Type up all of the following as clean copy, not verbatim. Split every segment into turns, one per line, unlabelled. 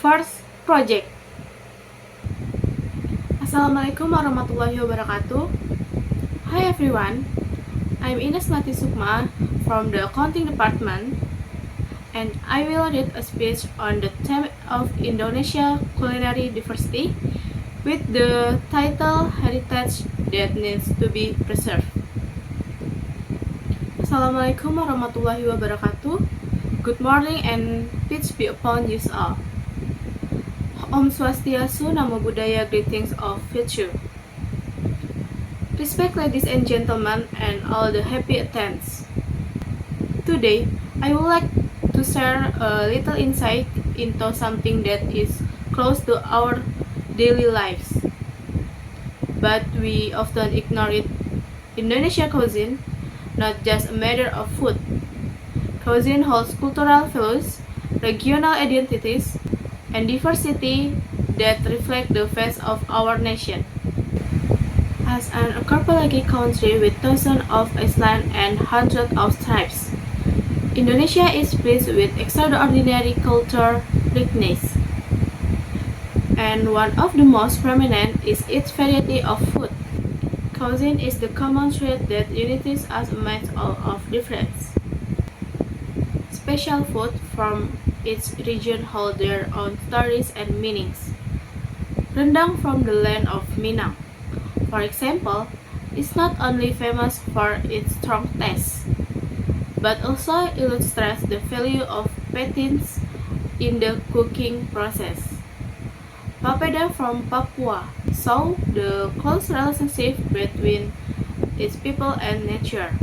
first project. Assalamualaikum warahmatullahi wabarakatuh. Hi everyone, I'm Ines Mati Sukma from the accounting department, and I will read a speech on the theme of Indonesia culinary diversity with the title Heritage that needs to be preserved. Assalamualaikum warahmatullahi wabarakatuh. Good morning and peace be upon you all. Om Swastiastu, Namo Buddhaya, greetings of virtue. Respect ladies and gentlemen and all the happy attendants. Today, I would like to share a little insight into something that is close to our daily lives, but we often ignore it. Indonesia cuisine, not just a matter of food. Cuisine holds cultural values, regional identities, and diversity that reflect the face of our nation. As an archipelagic country with thousands of islands and hundreds of tribes, Indonesia is blessed with extraordinary cultural richness. And one of the most prominent is its variety of food. Cuisine is the common thread that unites us amidst all of difference. Special food from each region hold their own stories and meanings. Rendang from the land of Minang, for example, is not only famous for its strong taste, but also illustrates the value of patience in the cooking process. Papeda from Papua show the close relationship between its people and nature.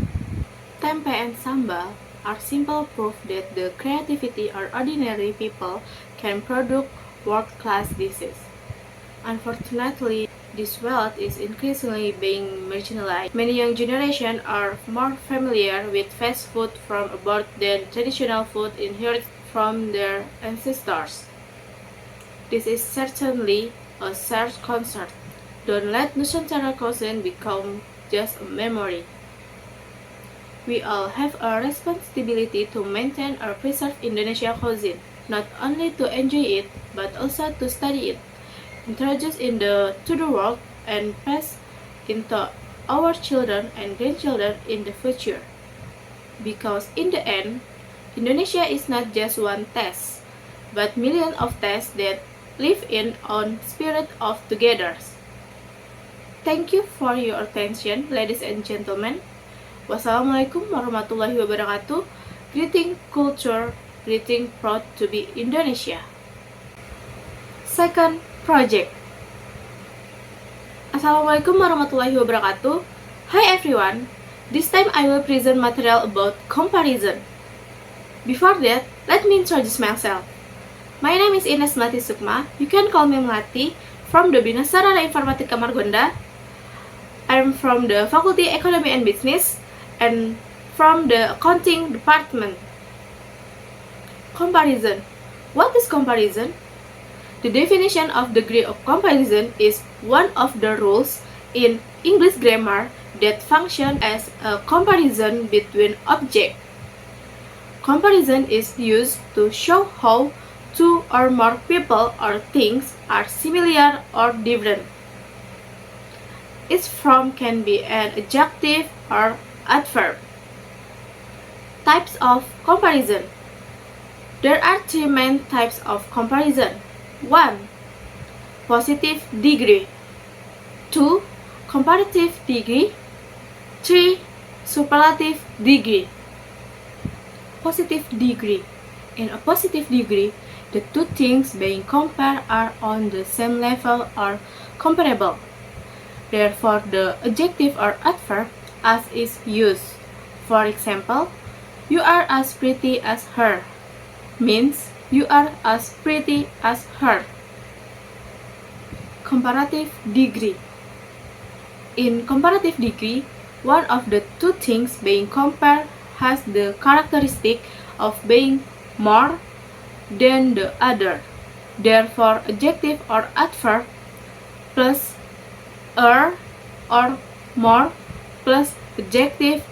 Tempe and sambal are simple proof that the creativity of ordinary people can produce world-class dishes. Unfortunately, this wealth is increasingly being marginalized. Many young generations are more familiar with fast food from abroad than traditional food inherited from their ancestors. This is certainly a shared concern. Don't let Nusantara cuisine become just a memory. We all have a responsibility to maintain or preserve Indonesia cuisine, not only to enjoy it, but also to study it, introduce it to the world, and pass into our children and grandchildren in the future. Because in the end, Indonesia is not just one taste, but millions of tastes that live in one spirit of togetherness. Thank you for your attention, ladies and gentlemen. Wassalamualaikum warahmatullahi wabarakatuh. Greeting culture, greeting proud to be Indonesia. Second project. Assalamualaikum warahmatullahi wabarakatuh. Hi everyone. This time I will present material about comparison. Before that, let me introduce myself. My name is Ines Melati Sukma. You can call me Melati from the Bina Sarana Informatika Margonda. I'm from the Faculty Economy and Business and from the accounting department. Comparison. What is comparison? The definition of degree of comparison is one of the rules in English grammar that function as a comparison between objects. Comparison is used to show how two or more people or things are similar or different. Each form can be an adjective or adverb. Types of comparison. There are three main types of comparison. 1. Positive degree. 2. Comparative degree. 3. Superlative degree. Positive degree. In a positive degree, the two things being compared are on the same level or comparable. Therefore, the adjective or adverb as is used. For example, you are as pretty as her means you are as pretty as her. Comparative degree. In comparative degree, one of the two things being compared has the characteristic of being more than the other. Therefore, adjective or adverb plus or more plus adjective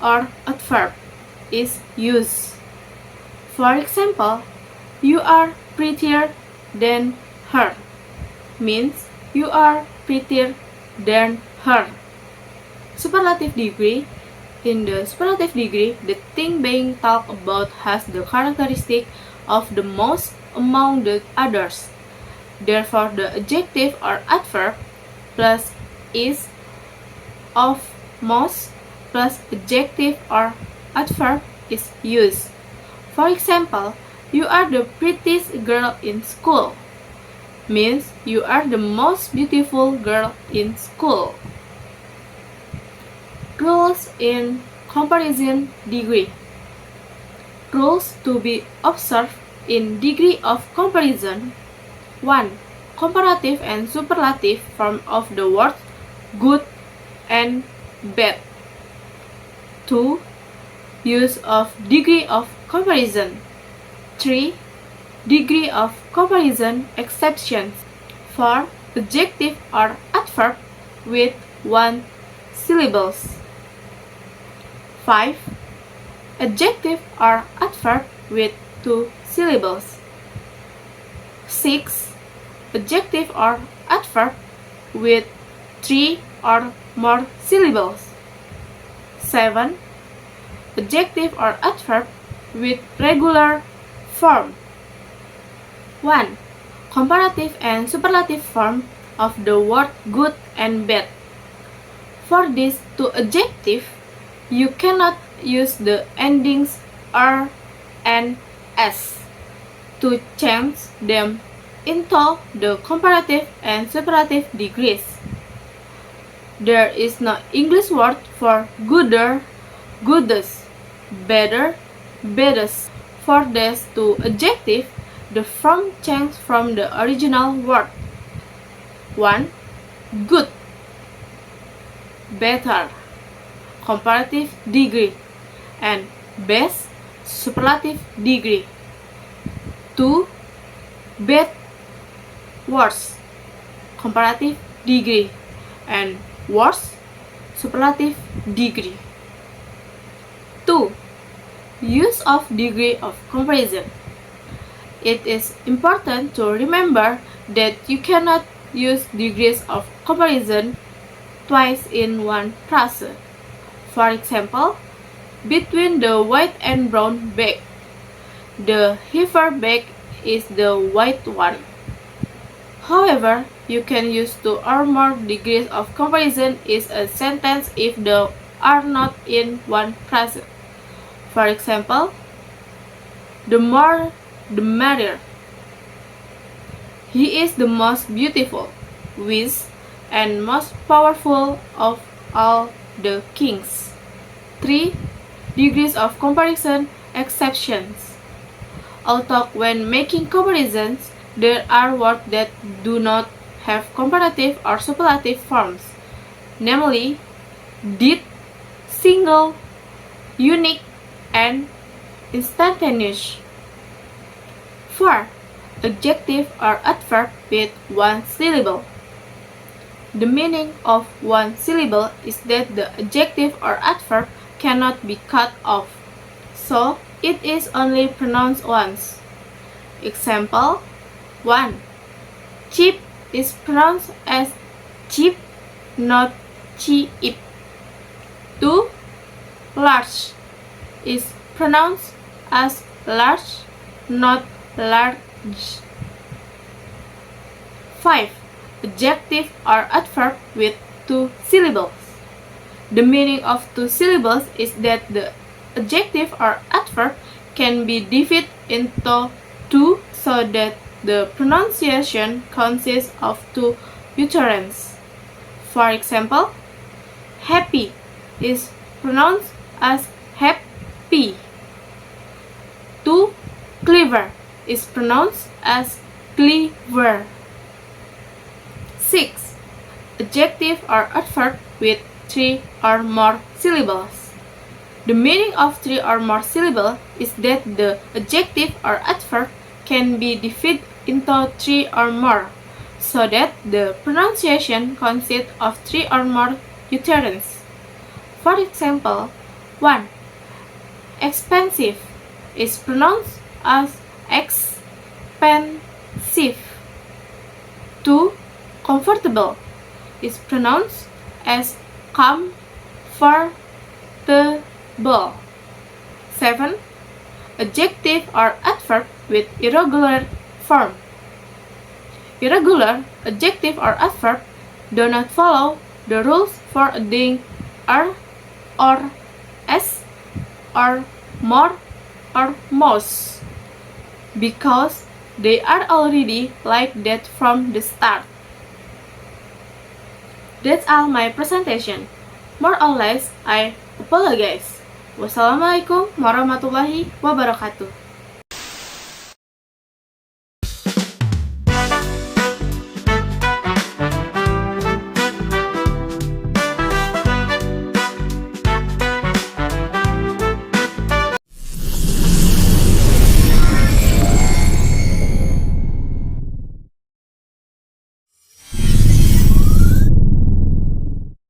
or adverb is used. For example, you are prettier than her means you are prettier than her. Superlative degree. In the superlative degree, the thing being talked about has the characteristic of the most among the others. Therefore, the adjective or adverb plus is of most plus adjective or adverb is used. For example, you are the prettiest girl in school means you are the most beautiful girl in school. Rules in comparison degree. Rules to be observed in degree of comparison. 1. Comparative and superlative form of the word good and bad. 2. Use of degree of comparison. 3. Degree of comparison exceptions. 4. Adjective or adverb with one syllables. 5. Adjective or adverb with two syllables. 6. Adjective or adverb with 3 or more syllables. 7. Adjective or adverb with regular form. 1. Comparative and superlative form of the word good and bad. For these two adjectives, you cannot use the endings er and s to change them into the comparative and superlative degrees. There is no English word for gooder, goodest, better, baddest. For these two adjectives, the form changes from the original word. 1. Good, better, comparative degree, and best, superlative degree. 2. Bad, worse, comparative degree, and worse, superlative degree. 2. Use of degree of comparison. It is important to remember that you cannot use degrees of comparison twice in one phrase. For example, between the white and brown bag, the heavier bag is the white one. However, you can use two or more degrees of comparison in a sentence if they are not in one phrase. For example, the more the merrier. He is the most beautiful, wise, and most powerful of all the kings. 3. Degrees of comparison exceptions. Although when making comparisons, there are words that do not have comparative or superlative forms, namely did, single, unique, and instantaneous. 4. Adjective or adverb with one syllable. The meaning of one syllable is that the adjective or adverb cannot be cut off, so it is only pronounced once. Example 1. Cheap is pronounced as cheap, not cheap. 2. Large is pronounced as large, not large. 5. Adjective or adverb with two syllables. The meaning of two syllables is that the adjective or adverb can be divided into two so that the pronunciation consists of two utterances. For example, happy is pronounced as happy. 2. Clever is pronounced as clever. 6. Adjective or adverb with 3 or more syllables. The meaning of 3 or more syllables is that the adjective or adverb can be divided into 3 or more, so that the pronunciation consists of 3 or more utterances. For example, 1. Expensive is pronounced as expensive. comfortable is pronounced as comfortable. 7. Adjective or adverb with irregular form. Irregular adjective or adverb do not follow the rules for adding "er" or "s" or "more" or "most" because they are already like that from the start. That's all my presentation. More or less, I apologize. Wassalamualaikum warahmatullahi wabarakatuh.